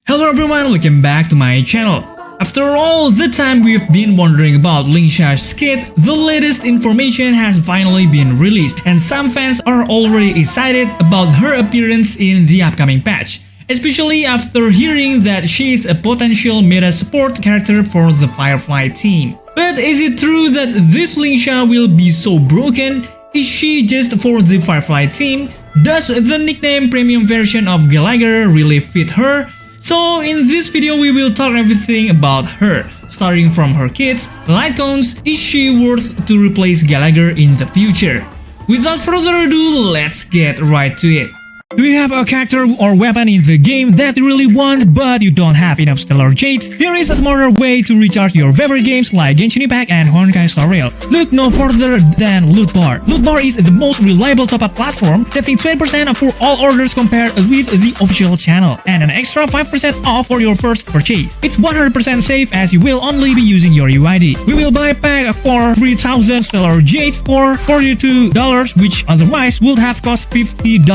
Hello everyone, welcome back to my channel. After all the time we've been wondering about Lingsha's kit, the latest information has finally been released and some fans are already excited about her appearance in the upcoming patch, especially after hearing that she is a potential meta support character for the Firefly team. But is it true that this Lingsha will be so broken? Is she just for the Firefly team? Does the nickname premium version of Gallagher really fit her? So in this video we will talk everything about her, starting from her kits, Lightcones, is she worth to replace Gallagher in the future? Without further ado, let's get right to it. Do you have a character or weapon in the game that you really want but you don't have enough stellar jades? Here is a smarter way to recharge your favorite games like Genshin Impact and honkaistarrail. Look no further than Loot Bar. Loot Bar is the most reliable top-up platform, saving 20% for all orders compared with the official channel, and an extra 5% off for your first purchase. It's 100% safe as you will only be using your UID. We will buy a pack for 3000 stellar jades for $42, which otherwise would have cost $50.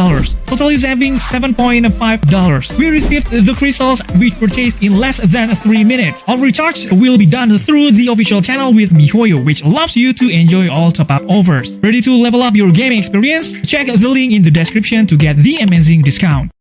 Totally saving $7.5. We received the crystals we purchased in less than 3 minutes. All recharge will be done through the official channel with miHoYo, which allows you to enjoy all top-up offers. Ready to level up your gaming experience? Check the link in the description to get the amazing discount.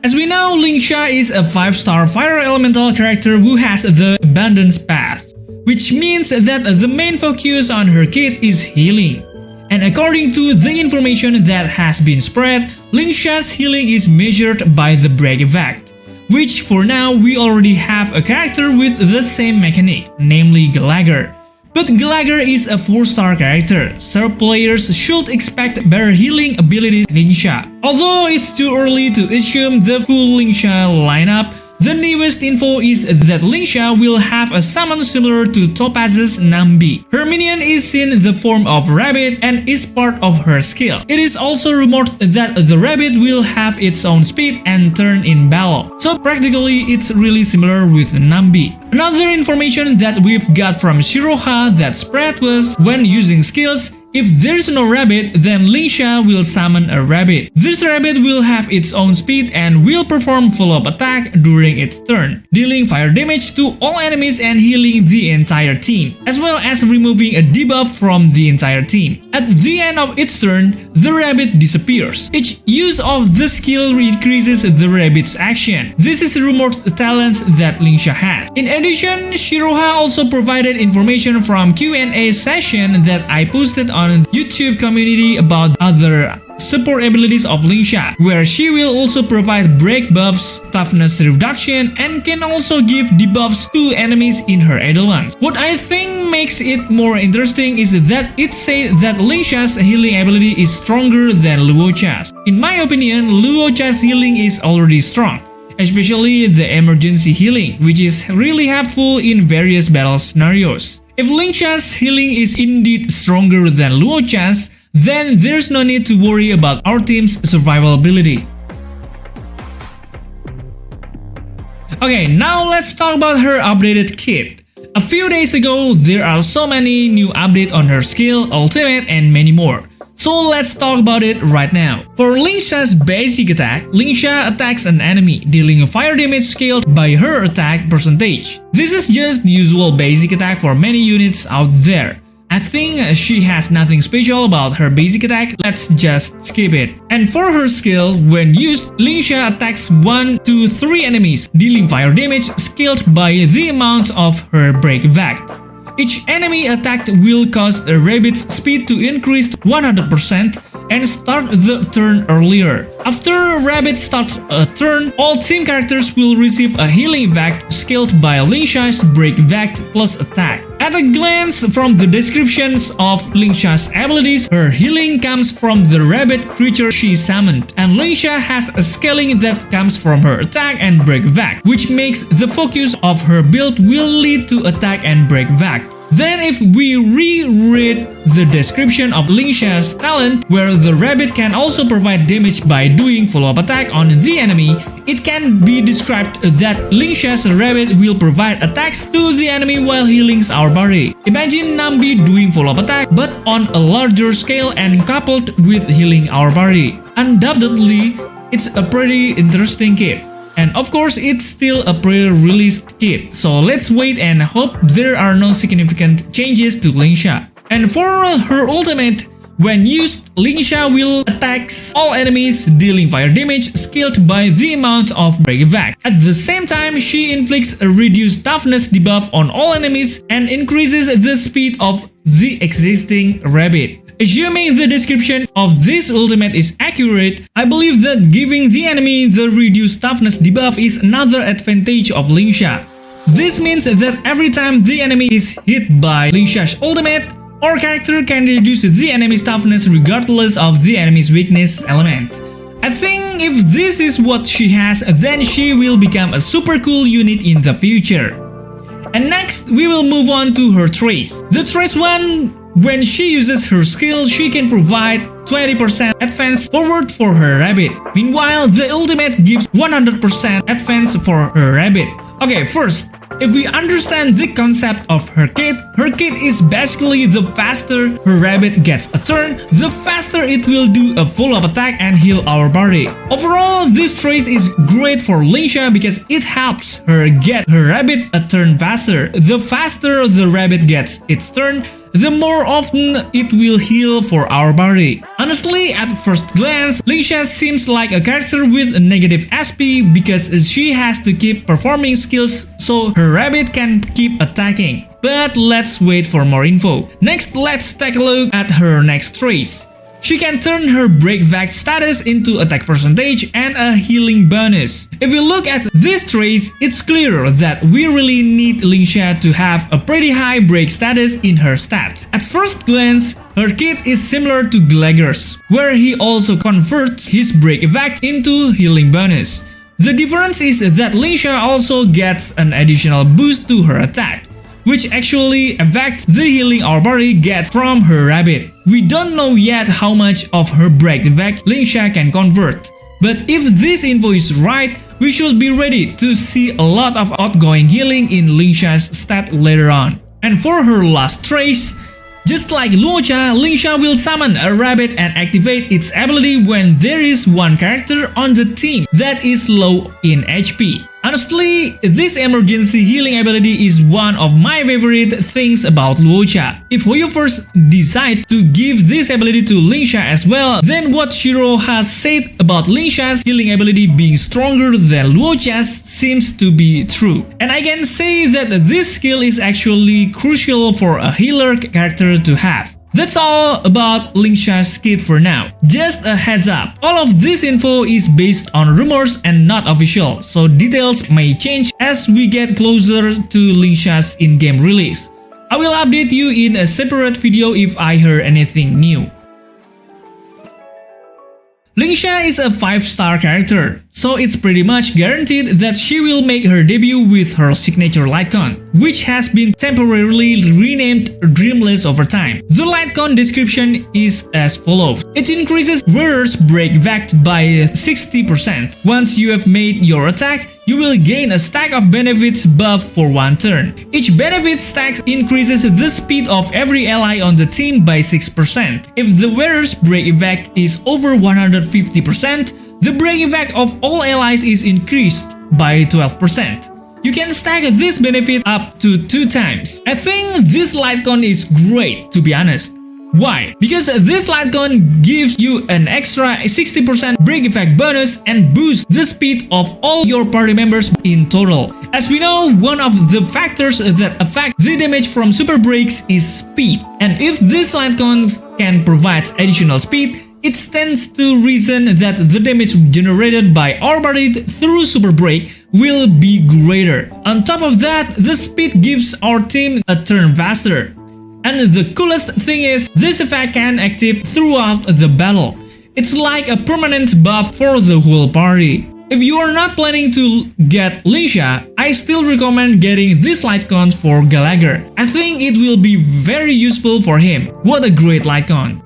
As we know, Lingsha is a 5-star fire elemental character who has the abundance path, which means that the main focus on her kit is healing. And according to the information that has been spread, Lingsha's healing is measured by the break effect, which for now we already have a character with the same mechanic, namely Gallagher. But Gallagher is a 4-star character, so players should expect better healing abilities in Lingsha. Although it's too early to assume the full Lingsha lineup, the newest info is that Lingsha will have a summon similar to Topaz's Nambi. Her minion is in the form of rabbit and is part of her skill. It is also rumored that the rabbit will have its own speed and turn in battle, so practically it's really similar with Nambi. Another information that we've got from Shiroha that spread was when using skills, if there's no rabbit, then Lingsha will summon a rabbit. This rabbit will have its own speed and will perform follow-up attack during its turn, dealing fire damage to all enemies and healing the entire team, as well as removing a debuff from the entire team. At the end of its turn, the rabbit disappears. Each use of the skill increases the rabbit's action. This is rumored talent that Lingsha has. In addition, Shiroha also provided information from Q&A session that I posted on YouTube community about other support abilities of Lingsha, where she will also provide break buffs, toughness reduction, and can also give debuffs to enemies in her Eidolons. What I think makes it more interesting is that it says that Lingsha's healing ability is stronger than Luocha's. In my opinion, Luocha's healing is already strong, especially the emergency healing, which is really helpful in various battle scenarios. If Lingsha's healing is indeed stronger than Luocha's, then there's no need to worry about our team's survivability. Okay, now let's talk about her updated kit. A few days ago, there are so many new updates on her skill, ultimate, and many more. So let's talk about it right now. For Lingsha's basic attack, Lingsha attacks an enemy, dealing fire damage scaled by her attack percentage. This is just usual basic attack for many units out there. I think she has nothing special about her basic attack, let's just skip it. And for her skill, when used, Lingsha attacks 1 to 3 enemies, dealing fire damage scaled by the amount of her break effect. Each enemy attacked will cause a rabbit's speed to increase 100% and start the turn earlier. After a rabbit starts a turn, all team characters will receive a healing effect scaled by Lingsha's break effect plus attack. At a glance from the descriptions of Lingsha's abilities, her healing comes from the rabbit creature she summoned, and Lingsha has a scaling that comes from her attack and break effect, which makes the focus of her build will lead to attack and break effect. Then if we reread the description of Lingsha's talent, where the rabbit can also provide damage by doing follow-up attack on the enemy, it can be described that Lingsha's rabbit will provide attacks to the enemy while healing our body. Imagine Nambi doing follow-up attack but on a larger scale and coupled with healing our body. Undoubtedly, it's a pretty interesting kit. And of course, it's still a pre-released kit, so let's wait and hope there are no significant changes to Lingsha. And for her ultimate, when used, Lingsha will attack all enemies, dealing fire damage scaled by the amount of break effect. At the same time, she inflicts a reduced toughness debuff on all enemies and increases the speed of the existing rabbit. Assuming the description of this ultimate is accurate, I believe that giving the enemy the reduced toughness debuff is another advantage of Lingsha. This means that every time the enemy is hit by Lingsha's ultimate, our character can reduce the enemy's toughness regardless of the enemy's weakness element. I think if this is what she has, then she will become a super cool unit in the future. And next, we will move on to her trace. The trace one, when she uses her skill, she can provide 20% advance forward for her rabbit. Meanwhile, the ultimate gives 100% advance for her rabbit. Okay, first, if we understand the concept of her kit is basically the faster her rabbit gets a turn, the faster it will do a follow-up attack and heal our body. Overall, this trace is great for Lingsha because it helps her get her rabbit a turn faster. The faster the rabbit gets its turn, the more often it will heal for our body. Honestly, at first glance, Lingsha seems like a character with a negative SP because she has to keep performing skills so her rabbit can keep attacking. But let's wait for more info. Next, let's take a look at her next trace. She can turn her break vect status into attack percentage and a healing bonus. If we look at this trace, it's clear that we really need Lingsha to have a pretty high break status in her stat. At first glance, her kit is similar to Gallagher's, where he also converts his break effect into healing bonus. The difference is that Lingsha also gets an additional boost to her attack, which actually affects the healing our body gets from her rabbit. We don't know yet how much of her break effect Lingsha can convert, but if this info is right, we should be ready to see a lot of outgoing healing in Lingsha's stat later on. And for her last trace, just like Luocha, Lingsha will summon a rabbit and activate its ability when there is one character on the team that is low in HP. Honestly, this emergency healing ability is one of my favorite things about Luocha. If you first decide to give this ability to Lingsha as well, then what Shiro has said about Lingsha's healing ability being stronger than Luocha's seems to be true. And I can say that this skill is actually crucial for a healer character to have. That's all about Lingsha's kit for now. Just a heads up, all of this info is based on rumors and not official, so details may change as we get closer to Lingsha's in-game release. I will update you in a separate video if I hear anything new. Lingsha is a 5-star character, so it's pretty much guaranteed that she will make her debut with her signature Lightcone, which has been temporarily renamed Dreamless over time. The Lightcone description is as follows. It increases wearer's break vect by 60%. Once you have made your attack, you will gain a stack of benefits buff for one turn. Each benefit stack increases the speed of every ally on the team by 6%. If the wearer's break effect is over 150%, the break effect of all allies is increased by 12%. You can stack this benefit up to 2 times. I think this Lightcone is great, to be honest. Why? Because this Lightcone gives you an extra 60% break effect bonus and boosts the speed of all your party members in total. As we know, one of the factors that affect the damage from super breaks is speed. And if this Lightcone can provide additional speed, it stands to reason that the damage generated by our party through super break will be greater. On top of that, the speed gives our team a turn faster. And the coolest thing is, this effect can active throughout the battle. It's like a permanent buff for the whole party. If you are not planning to get Lingsha, I still recommend getting this Lightcone for Gallagher. I think it will be very useful for him. What a great Lightcone.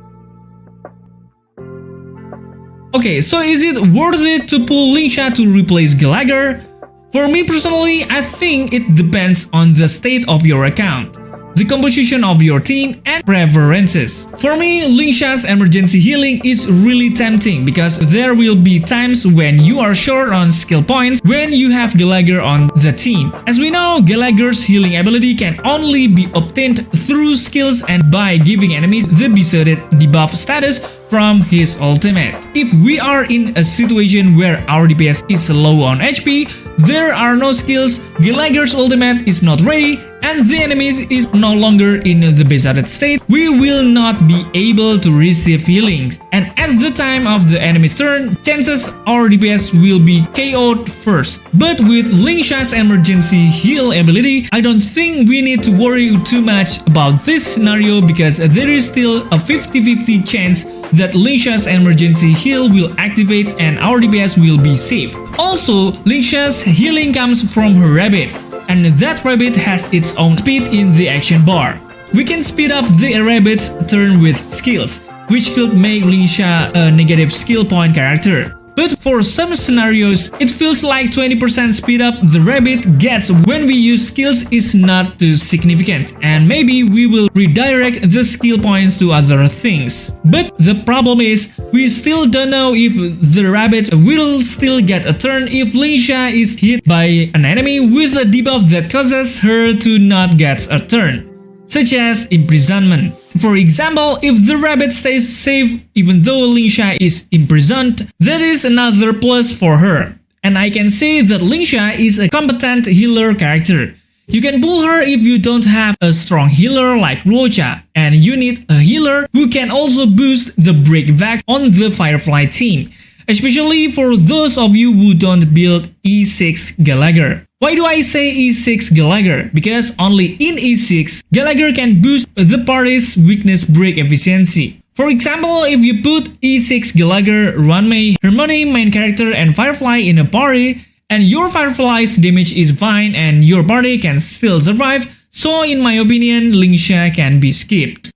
Okay, so is it worth it to pull Lingsha to replace Gallagher? For me personally, I think it depends on the state of your account, the composition of your team, and preferences. For me, Lingsha's emergency healing is really tempting because there will be times when you are short on skill points when you have Gallagher on the team. As we know, Gallagher's healing ability can only be obtained through skills and by giving enemies the besotted debuff status from his ultimate. If we are in a situation where our DPS is low on HP, there are no skills, Gallagher's ultimate is not ready, and the enemies is no longer in the besotted state, we will not be able to receive healings. And at the time of the enemy's turn, chances our DPS will be KO'd first. But with Lingsha's emergency heal ability, I don't think we need to worry too much about this scenario because there is still a 50-50 chance that Lingsha's emergency heal will activate and our DPS will be safe. Also, Lingsha's healing comes from her rabbit, and that rabbit has its own speed in the action bar. We can speed up the rabbit's turn with skills, which could make Lingsha a negative skill point character. But for some scenarios, it feels like 20% speed up the rabbit gets when we use skills is not too significant, and maybe we will redirect the skill points to other things. But the problem is, we still don't know if the rabbit will still get a turn if Lingsha is hit by an enemy with a debuff that causes her to not get a turn, such as imprisonment. For example, if the rabbit stays safe even though Lingsha is imprisoned, that is another plus for her. And I can say that Lingsha is a competent healer character. You can pull her if you don't have a strong healer like Luocha, and you need a healer who can also boost the break vac on the Firefly team, especially for those of you who don't build E6 Gallagher. Why do I say E6 Gallagher? Because only in E6, Gallagher can boost the party's weakness break efficiency. For example, if you put E6 Gallagher, Runmei, Harmony, main character, and Firefly in a party, and your Firefly's damage is fine and your party can still survive, so in my opinion, Lingsha can be skipped.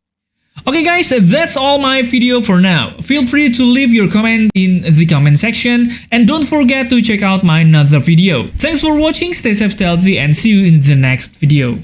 Okay guys, that's all my video for now. Feel free to leave your comment in the comment section and don't forget to check out my another video. Thanks for watching, stay safe, stay healthy, and see you in the next video.